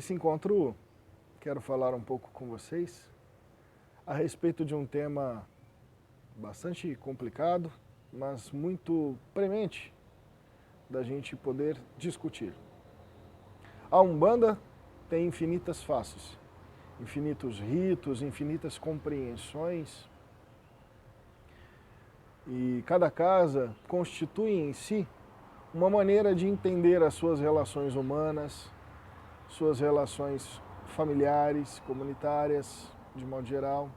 Nesse encontro, quero falar um pouco com vocês a respeito de um tema bastante complicado, mas muito premente da gente poder discutir. A Umbanda tem infinitas faces, infinitos ritos, infinitas compreensões, e cada casa constitui em si uma maneira de entender as suas relações humanas, suas relações familiares, comunitárias, de modo geral.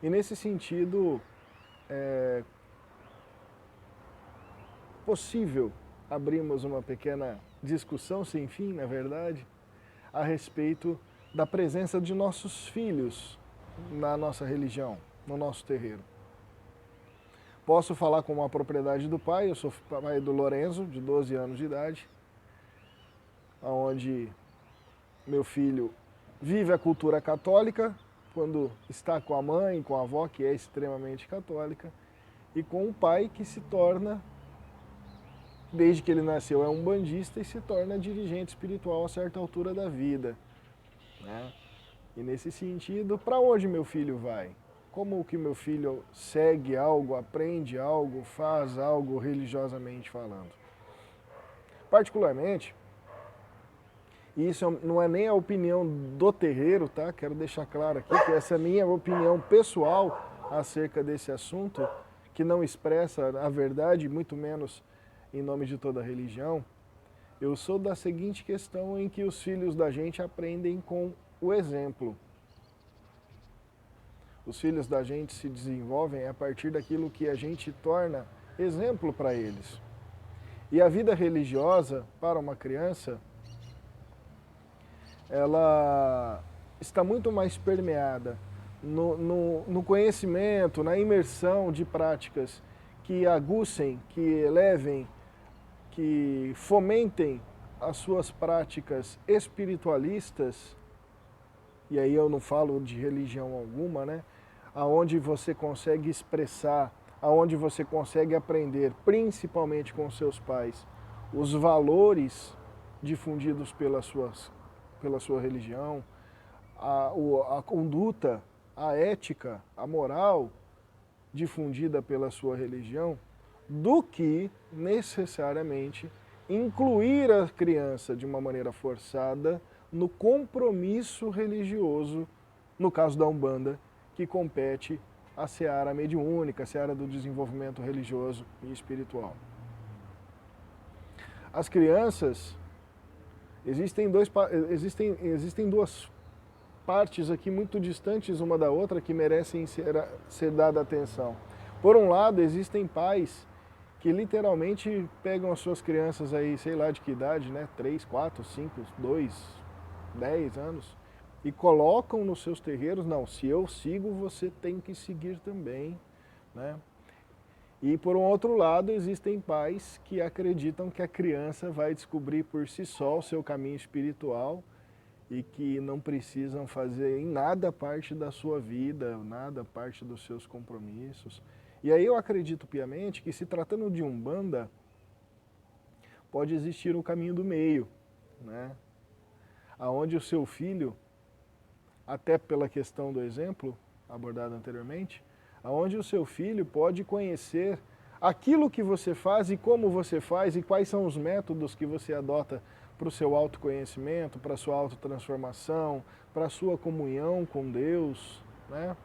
E nesse sentido, é possível abrirmos uma pequena discussão sem fim, na verdade, a respeito da presença de nossos filhos na nossa religião, no nosso terreiro. Posso falar com uma propriedade do pai, eu sou pai do Lorenzo, de 12 anos de idade, onde meu filho vive a cultura católica, quando está com a mãe, com a avó, que é extremamente católica, e com o pai que se torna, desde que ele nasceu, é um umbandista e se torna dirigente espiritual a certa altura da vida, né? E nesse sentido, para onde meu filho vai? Como que meu filho segue algo, aprende algo, faz algo religiosamente falando? Particularmente, e isso não é nem a opinião do terreiro, tá? Quero deixar claro aqui que essa é a minha opinião pessoal acerca desse assunto, que não expressa a verdade, muito menos em nome de toda a religião. Eu sou da seguinte questão em que os filhos da gente aprendem com o exemplo. Os filhos da gente se desenvolvem a partir daquilo que a gente torna exemplo para eles. E a vida religiosa, para uma criança, ela está muito mais permeada no conhecimento, na imersão de práticas que aguçem, que elevem, que fomentem as suas práticas espiritualistas, e aí eu não falo de religião alguma, né? Aonde você consegue expressar, aonde você consegue aprender, principalmente com seus pais, os valores difundidos pela sua religião, a conduta, a ética, a moral difundida pela sua religião, do que necessariamente incluir a criança de uma maneira forçada no compromisso religioso, no caso da Umbanda, que compete à seara mediúnica, a seara do desenvolvimento religioso e espiritual. As crianças, existem duas partes aqui muito distantes uma da outra que merecem ser dada atenção. Por um lado, existem pais que literalmente pegam as suas crianças aí, sei lá de que idade, né? 3, 4, 5, 2, 10 anos, e colocam nos seus terreiros, não, se eu sigo, você tem que seguir também, né? E por um outro lado, existem pais que acreditam que a criança vai descobrir por si só o seu caminho espiritual e que não precisam fazer em nada parte da sua vida, nada parte dos seus compromissos. E aí eu acredito piamente que, se tratando de Umbanda, pode existir um caminho do meio, né? Aonde o seu filho, até pela questão do exemplo abordado anteriormente, aonde o seu filho pode conhecer aquilo que você faz e como você faz e quais são os métodos que você adota para o seu autoconhecimento, para a sua autotransformação, para a sua comunhão com Deus, né?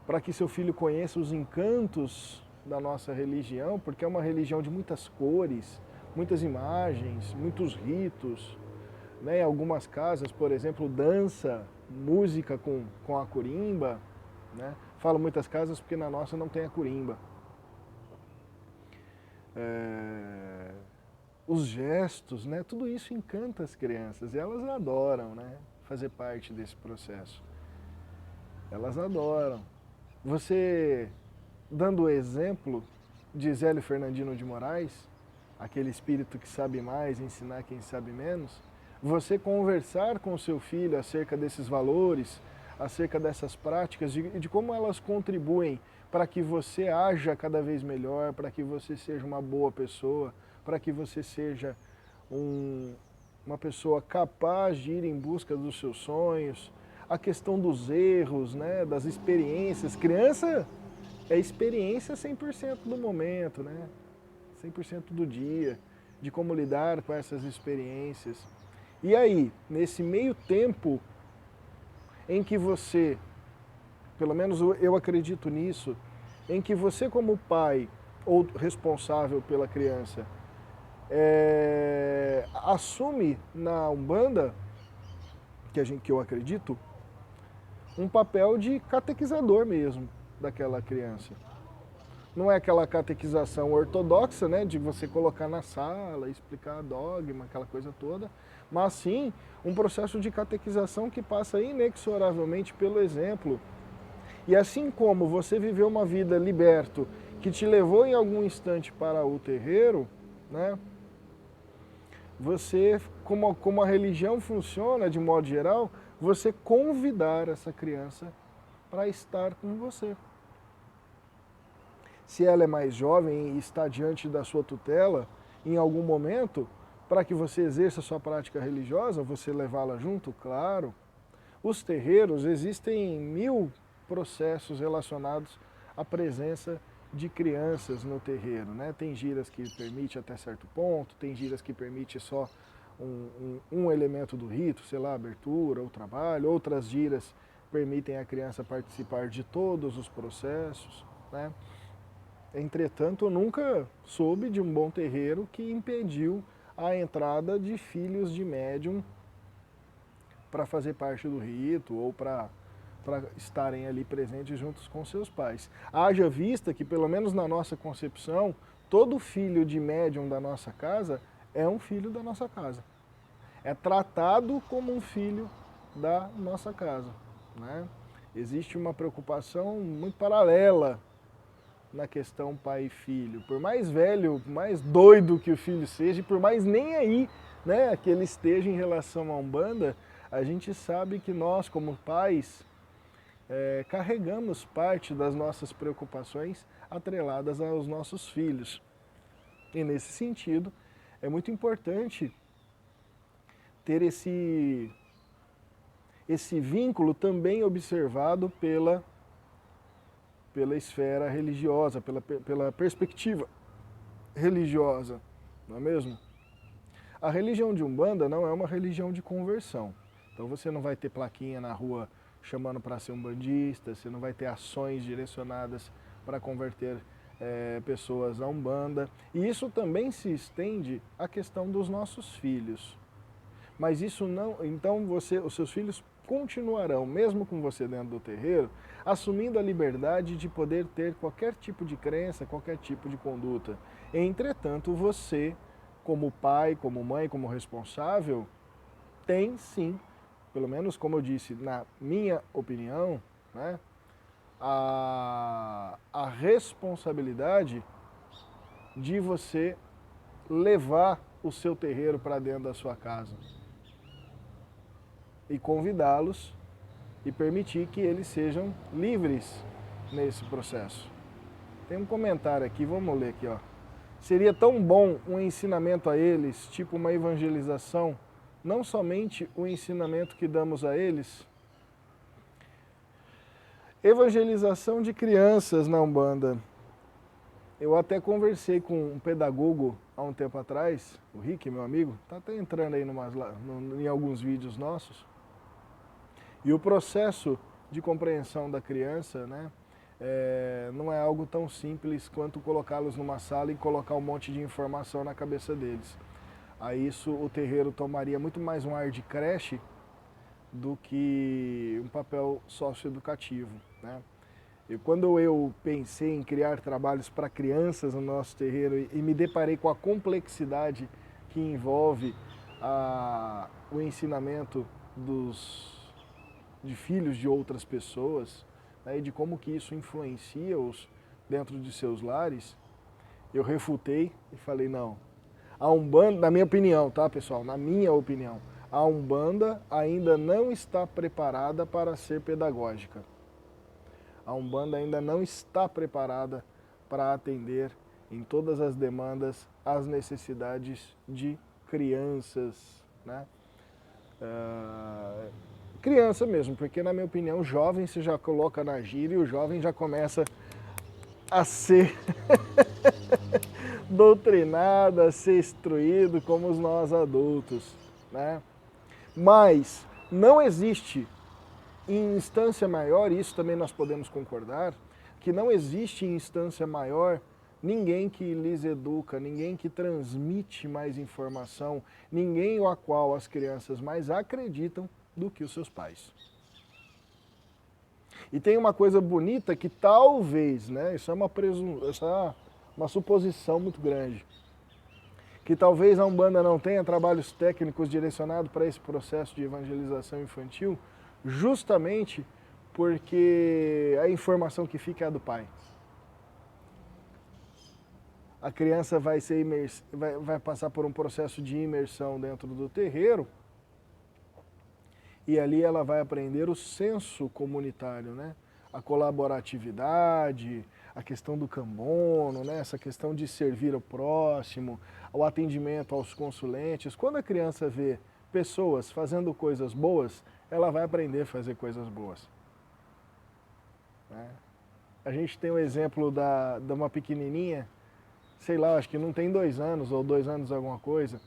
Para que seu filho conheça os encantos da nossa religião, porque é uma religião de muitas cores, muitas imagens, muitos ritos, né? Em algumas casas, por exemplo, dança, música com a corimba, né? Falo muitas casas porque na nossa não tem a corimba. Os gestos, né? Tudo isso encanta as crianças e elas adoram, né? Fazer parte desse processo. Elas adoram. Você, dando o exemplo de Zélio Fernandino de Moraes, aquele espírito que sabe mais, ensinar quem sabe menos, você conversar com o seu filho acerca desses valores, acerca dessas práticas, de como elas contribuem para que você haja cada vez melhor, para que você seja uma boa pessoa, para que você seja uma pessoa capaz de ir em busca dos seus sonhos, a questão dos erros, né, das experiências. Criança é experiência 100% do momento, né? 100% do dia, de como lidar com essas experiências. E aí, nesse meio tempo em que você, pelo menos eu acredito nisso, em que você como pai ou responsável pela criança assume na Umbanda, que eu acredito, um papel de catequizador mesmo daquela criança. Não é aquela catequização ortodoxa, né, de você colocar na sala, explicar dogma, aquela coisa toda, mas sim um processo de catequização que passa inexoravelmente pelo exemplo. E assim como você viveu uma vida liberto, que te levou em algum instante para o terreiro, né, você, como a religião funciona de modo geral, você convidar essa criança para estar com você. Se ela é mais jovem e está diante da sua tutela, em algum momento, para que você exerça a sua prática religiosa, você levá-la junto, claro. Os terreiros, existem 1000 processos relacionados à presença de crianças no terreiro, né? Tem giras que permite até certo ponto, tem giras que permite só um elemento do rito, sei lá, abertura ou trabalho, outras giras permitem a criança participar de todos os processos, né? Entretanto, eu nunca soube de um bom terreiro que impediu a entrada de filhos de médium para fazer parte do rito ou para estarem ali presentes juntos com seus pais. Haja vista que, pelo menos na nossa concepção, todo filho de médium da nossa casa é um filho da nossa casa. É tratado como um filho da nossa casa, né? Existe uma preocupação muito paralela na questão pai e filho. Por mais velho, mais doido que o filho seja, e por mais nem aí, né, que ele esteja em relação à Umbanda, a gente sabe que nós, como pais, carregamos parte das nossas preocupações atreladas aos nossos filhos. E nesse sentido, é muito importante ter esse vínculo também observado pela esfera religiosa, pela perspectiva religiosa, não é mesmo? A religião de Umbanda não é uma religião de conversão. Então você não vai ter plaquinha na rua chamando para ser umbandista, você não vai ter ações direcionadas para converter pessoas à Umbanda. E isso também se estende à questão dos nossos filhos. Mas isso não, então os seus filhos continuarão, mesmo com você dentro do terreiro, assumindo a liberdade de poder ter qualquer tipo de crença, qualquer tipo de conduta. Entretanto, você, como pai, como mãe, como responsável, tem sim, pelo menos como eu disse, na minha opinião, né, a responsabilidade de você levar o seu terreiro para dentro da sua casa e convidá-los e permitir que eles sejam livres nesse processo. Tem um comentário aqui, vamos ler aqui, ó. Seria tão bom um ensinamento a eles, tipo uma evangelização, não somente o ensinamento que damos a eles. Evangelização de crianças na Umbanda. Eu até conversei com um pedagogo há um tempo atrás, o Rick, meu amigo, está até entrando aí em alguns vídeos nossos. E o processo de compreensão da criança, né, não é algo tão simples quanto colocá-los numa sala e colocar um monte de informação na cabeça deles. A isso o terreiro tomaria muito mais um ar de creche do que um papel socioeducativo, né? E quando eu pensei em criar trabalhos para crianças no nosso terreiro e me deparei com a complexidade que envolve o ensinamento de filhos de outras pessoas, né, e de como que isso influencia-os dentro de seus lares, eu refutei e falei, não, a Umbanda, na minha opinião, tá pessoal, na minha opinião, a Umbanda ainda não está preparada para ser pedagógica. A Umbanda ainda não está preparada para atender em todas as demandas as necessidades de crianças. né? Criança mesmo, porque na minha opinião, jovem você já coloca na gíria e o jovem já começa a ser doutrinado, a ser instruído como os nós adultos, né? Mas não existe em instância maior, e isso também nós podemos concordar, que não existe em instância maior ninguém que lhes educa, ninguém que transmite mais informação, ninguém a qual as crianças mais acreditam do que os seus pais. E tem uma coisa bonita que talvez, né, isso é uma suposição muito grande, que talvez a Umbanda não tenha trabalhos técnicos direcionados para esse processo de evangelização infantil, justamente porque a informação que fica é a do pai. A criança vai passar por um processo de imersão dentro do terreiro e ali ela vai aprender o senso comunitário, né? A colaboratividade, a questão do cambono, né? Essa questão de servir ao próximo, o atendimento aos consulentes. Quando a criança vê pessoas fazendo coisas boas, ela vai aprender a fazer coisas boas, né? A gente tem o exemplo de uma pequenininha, sei lá, acho que não tem 2 anos ou 2 anos alguma coisa,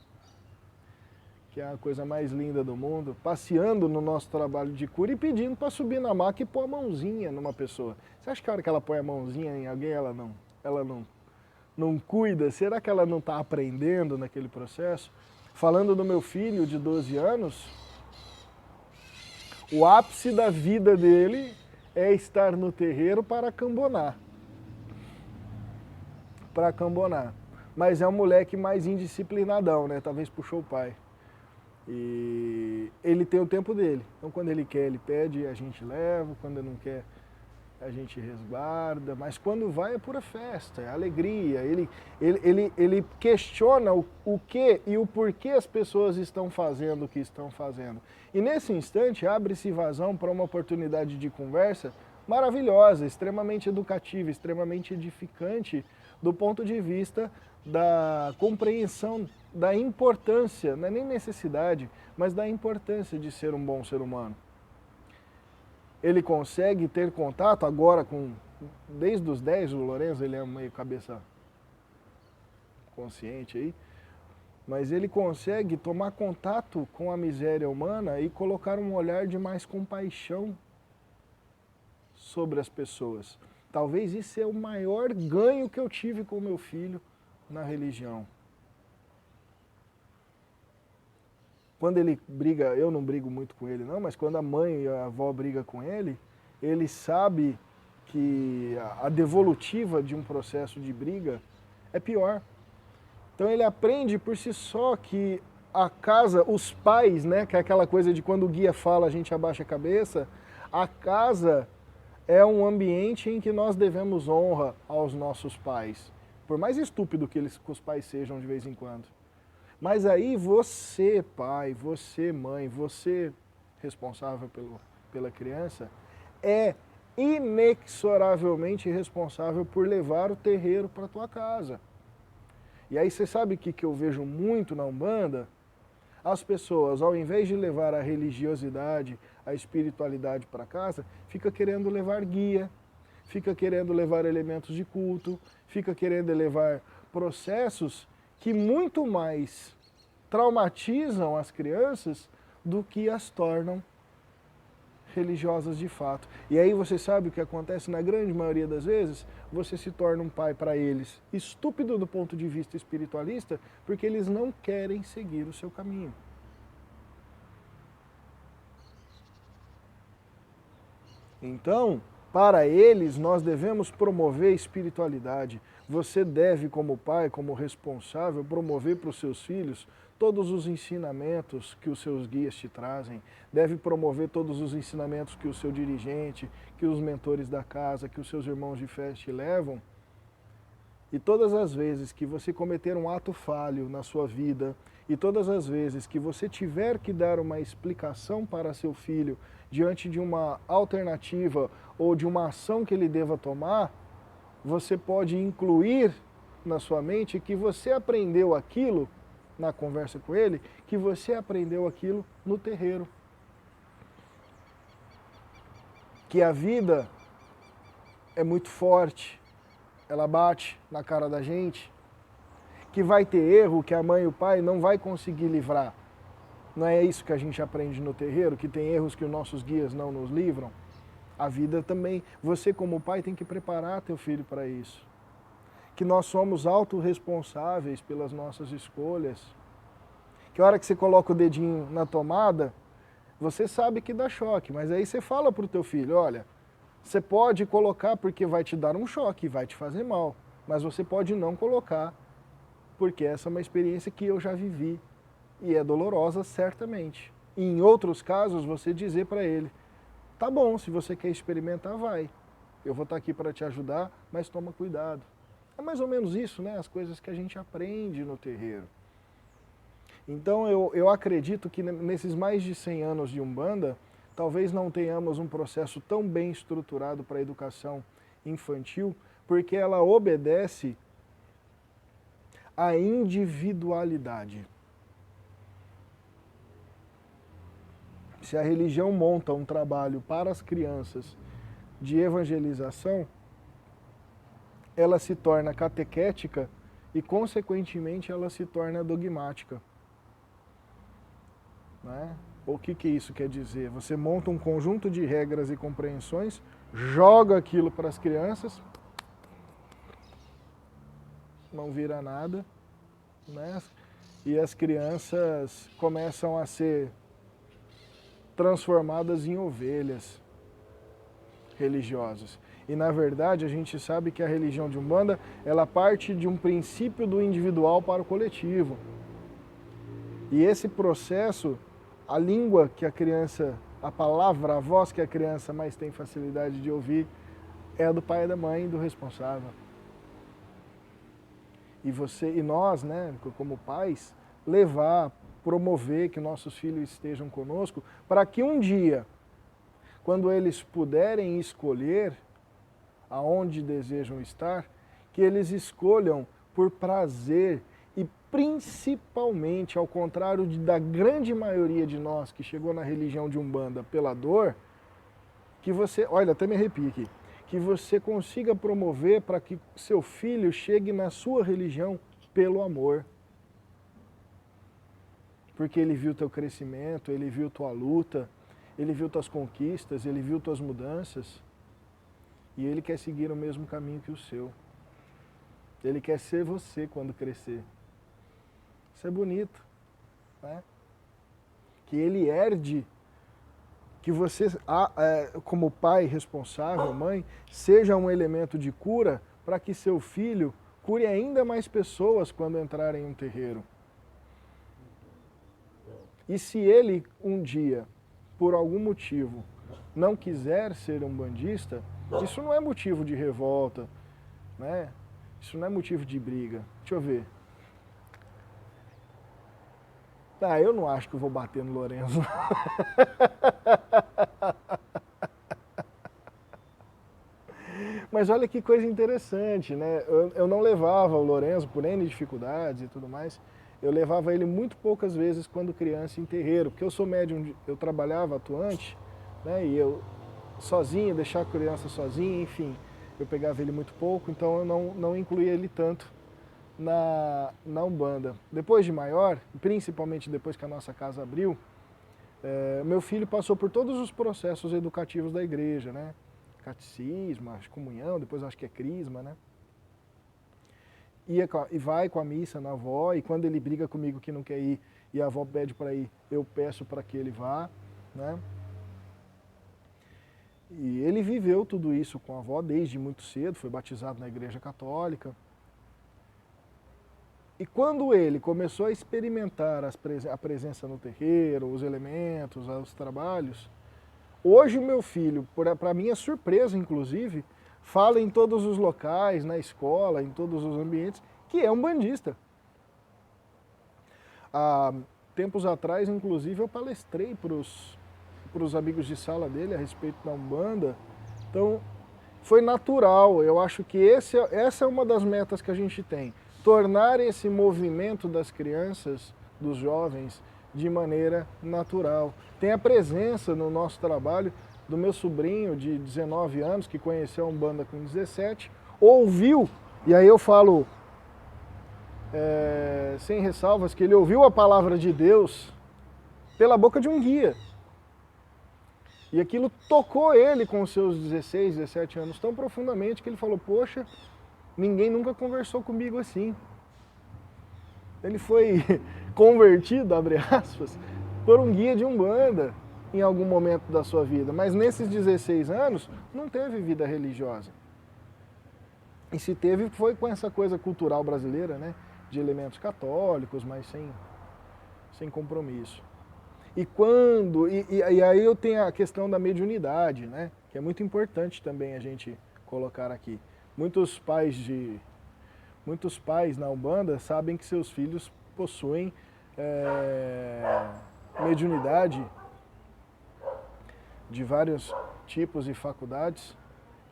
que é a coisa mais linda do mundo, passeando no nosso trabalho de cura e pedindo para subir na maca e pôr a mãozinha numa pessoa. Você acha que a hora que ela põe a mãozinha em alguém, ela não cuida? Será que ela não está aprendendo naquele processo? Falando do meu filho de 12 anos, o ápice da vida dele é estar no terreiro para cambonar. Mas é um moleque mais indisciplinadão, né? Talvez puxou o pai. E ele tem o tempo dele. Então quando ele quer, ele pede, a gente leva. Quando ele não quer, a gente resguarda. Mas quando vai é pura festa, é alegria. Ele questiona o que e o porquê as pessoas estão fazendo o que estão fazendo. E nesse instante abre-se vazão para uma oportunidade de conversa maravilhosa, extremamente educativa, extremamente edificante do ponto de vista da compreensão da importância, não é nem necessidade, mas da importância de ser um bom ser humano. Ele consegue ter contato agora desde os 10, o Lourenço, ele é meio cabeça consciente aí, mas ele consegue tomar contato com a miséria humana e colocar um olhar de mais compaixão sobre as pessoas. Talvez isso é o maior ganho que eu tive com meu filho na religião. Quando ele briga, eu não brigo muito com ele não, mas quando a mãe e a avó brigam com ele, ele sabe que a devolutiva de um processo de briga é pior. Então ele aprende por si só que a casa, os pais, né, que é aquela coisa de quando o guia fala a gente abaixa a cabeça, a casa é um ambiente em que nós devemos honra aos nossos pais, por mais estúpido que os pais sejam de vez em quando. Mas aí você, pai, você, mãe, você responsável pela criança, é inexoravelmente responsável por levar o terreiro para a tua casa. E aí você sabe o que eu vejo muito na Umbanda? As pessoas, ao invés de levar a religiosidade, a espiritualidade para casa, fica querendo levar guia, fica querendo levar elementos de culto, fica querendo levar processos que muito mais traumatizam as crianças do que as tornam religiosas de fato. E aí você sabe o que acontece na grande maioria das vezes? Você se torna um pai para eles estúpido do ponto de vista espiritualista, porque eles não querem seguir o seu caminho. Então, para eles, nós devemos promover espiritualidade. Você deve, como pai, como responsável, promover para os seus filhos todos os ensinamentos que os seus guias te trazem. Deve promover todos os ensinamentos que o seu dirigente, que os mentores da casa, que os seus irmãos de fé te levam. E todas as vezes que você cometer um ato falho na sua vida, e todas as vezes que você tiver que dar uma explicação para seu filho diante de uma alternativa ou de uma ação que ele deva tomar, você pode incluir na sua mente que você aprendeu aquilo na conversa com ele que você aprendeu aquilo no terreiro. Que a vida é muito forte, ela bate na cara da gente, que vai ter erro que a mãe e o pai não vai conseguir livrar. Não é isso que a gente aprende no terreiro, que tem erros que os nossos guias não nos livram? A vida também, você como pai tem que preparar teu filho para isso. Que nós somos autorresponsáveis pelas nossas escolhas. Que a hora que você coloca o dedinho na tomada, você sabe que dá choque, mas aí você fala para o teu filho, olha, você pode colocar porque vai te dar um choque, vai te fazer mal, mas você pode não colocar, porque essa é uma experiência que eu já vivi e é dolorosa certamente. E em outros casos você dizer para ele, tá bom, se você quer experimentar, vai. Eu vou estar aqui para te ajudar, mas toma cuidado. É mais ou menos isso, né? As coisas que a gente aprende no terreiro. Então eu acredito que nesses mais de 100 anos de Umbanda, talvez não tenhamos um processo tão bem estruturado para a educação infantil, porque ela obedece à individualidade. Se a religião monta um trabalho para as crianças de evangelização, ela se torna catequética e, consequentemente, ela se torna dogmática. Né? O que isso quer dizer? Você monta um conjunto de regras e compreensões, joga aquilo para as crianças, não vira nada, né? E as crianças começam a ser transformadas em ovelhas religiosas. E na verdade a gente sabe que a religião de Umbanda, ela parte de um princípio do individual para o coletivo. E esse processo, a língua que a criança, a palavra, a voz que a criança mais tem facilidade de ouvir é a do pai e da mãe, do responsável. E nós, né, como pais, levar, promover que nossos filhos estejam conosco, para que um dia, quando eles puderem escolher aonde desejam estar, que eles escolham por prazer e principalmente, ao contrário da grande maioria de nós que chegou na religião de Umbanda pela dor, que você, olha, até me arrepio aqui, que você consiga promover para que seu filho chegue na sua religião pelo amor. Porque ele viu teu crescimento, ele viu tua luta, ele viu tuas conquistas, ele viu tuas mudanças. E ele quer seguir o mesmo caminho que o seu. Ele quer ser você quando crescer. Isso é bonito, né? Que ele herde, que você, como pai responsável, mãe, seja um elemento de cura para que seu filho cure ainda mais pessoas quando entrarem em um terreiro. E se ele um dia, por algum motivo, não quiser ser umbandista, isso não é motivo de revolta, né? Isso não é motivo de briga. Deixa eu ver. Eu não acho que eu vou bater no Lourenço. Mas olha que coisa interessante, né? Eu não levava o Lourenço por N dificuldades e tudo mais. Eu levava ele muito poucas vezes quando criança em terreiro, porque eu sou médium, eu trabalhava atuante, né? E eu sozinho, deixar a criança sozinha, enfim, eu pegava ele muito pouco, então eu não incluía ele tanto na Umbanda. Depois de maior, principalmente depois que a nossa casa abriu, meu filho passou por todos os processos educativos da igreja, né? Catecismo, comunhão, depois acho que é crisma, né? E vai com a missa na avó, e quando ele briga comigo que não quer ir e a avó pede para ir, eu peço para que ele vá, né? E ele viveu tudo isso com a avó desde muito cedo, foi batizado na igreja católica. E quando ele começou a experimentar a presença no terreiro, os elementos, os trabalhos, hoje o meu filho, para minha surpresa inclusive, fala em todos os locais, na escola, em todos os ambientes, que é umbandista. Há tempos atrás, inclusive, eu palestrei para os amigos de sala dele a respeito da Umbanda. Então, foi natural. Eu acho que essa é uma das metas que a gente tem. tornar esse movimento das crianças, dos jovens, de maneira natural. Tem a presença no nosso trabalho do meu sobrinho de 19 anos, que conheceu a Umbanda com 17, ouviu, e aí eu falo sem ressalvas, que ele ouviu a palavra de Deus pela boca de um guia. E aquilo tocou ele com os seus 16, 17 anos tão profundamente que ele falou, poxa, ninguém nunca conversou comigo assim. Ele foi convertido, abre aspas, por um guia de Umbanda em algum momento da sua vida. Mas nesses 16 anos, não teve vida religiosa. E se teve, foi com essa coisa cultural brasileira, né? De elementos católicos, mas sem compromisso. E aí eu tenho a questão da mediunidade, né? Que é muito importante também a gente colocar aqui. Muitos pais na Umbanda sabem que seus filhos possuem mediunidade de vários tipos e faculdades.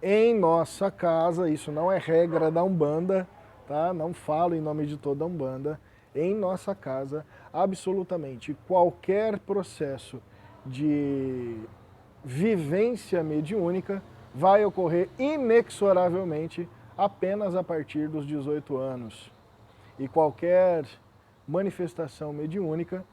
Em nossa casa, isso não é regra da Umbanda, tá? Não falo em nome de toda a Umbanda. Em nossa casa, absolutamente qualquer processo de vivência mediúnica vai ocorrer inexoravelmente apenas a partir dos 18 anos. E qualquer manifestação mediúnica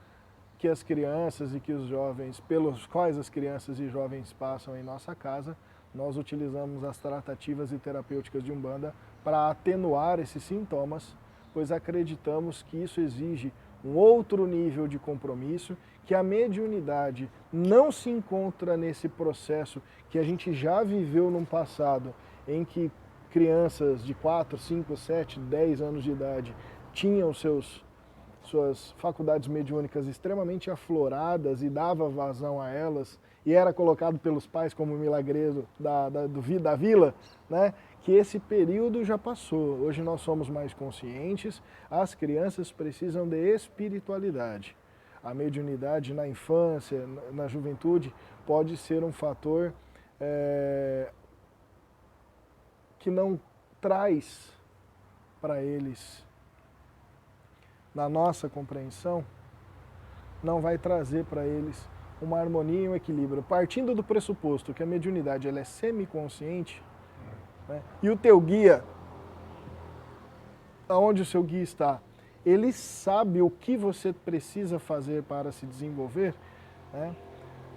que as crianças e que os jovens, pelos quais as crianças e jovens passam em nossa casa, nós utilizamos as tratativas e terapêuticas de Umbanda para atenuar esses sintomas, pois acreditamos que isso exige um outro nível de compromisso, que a mediunidade não se encontra nesse processo que a gente já viveu no passado, em que crianças de 4, 5, 7, 10 anos de idade tinham suas faculdades mediúnicas extremamente afloradas e dava vazão a elas, e era colocado pelos pais como milagreiro da vila, né? Que esse período já passou. Hoje nós somos mais conscientes, as crianças precisam de espiritualidade. A mediunidade na infância, na juventude, pode ser um fator que não traz para eles, na nossa compreensão, não vai trazer para eles uma harmonia e um equilíbrio. Partindo do pressuposto que a mediunidade ela é semiconsciente, né, e o teu guia, aonde o seu guia está, ele sabe o que você precisa fazer para se desenvolver, né,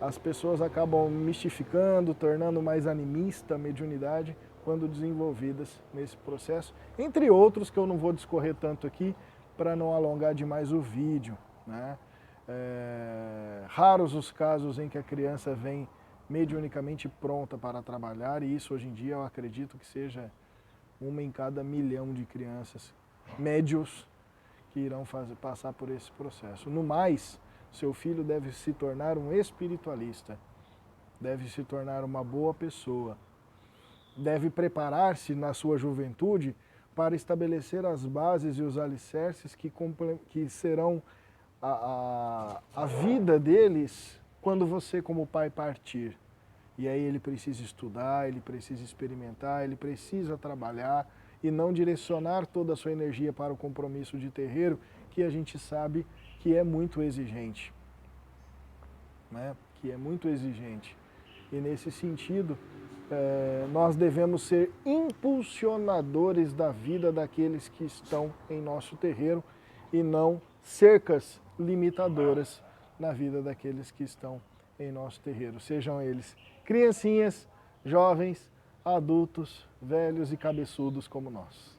as pessoas acabam mistificando, tornando mais animista a mediunidade quando desenvolvidas nesse processo, entre outros que eu não vou discorrer tanto aqui para não alongar demais o vídeo, né? Raros os casos em que a criança vem mediunicamente pronta para trabalhar, e isso hoje em dia eu acredito que seja 1 em cada 1.000.000 de crianças médios que irão passar por esse processo. No mais, seu filho deve se tornar um espiritualista, deve se tornar uma boa pessoa, deve preparar-se na sua juventude para estabelecer as bases e os alicerces que serão a vida deles quando você, como pai, partir. E aí ele precisa estudar, ele precisa experimentar, ele precisa trabalhar e não direcionar toda a sua energia para o compromisso de terreiro, que a gente sabe que é muito exigente, né? Que é muito exigente. E nesse sentido, nós devemos ser impulsionadores da vida daqueles que estão em nosso terreiro e não cercas limitadoras na vida daqueles que estão em nosso terreiro. Sejam eles criancinhas, jovens, adultos, velhos e cabeçudos como nós.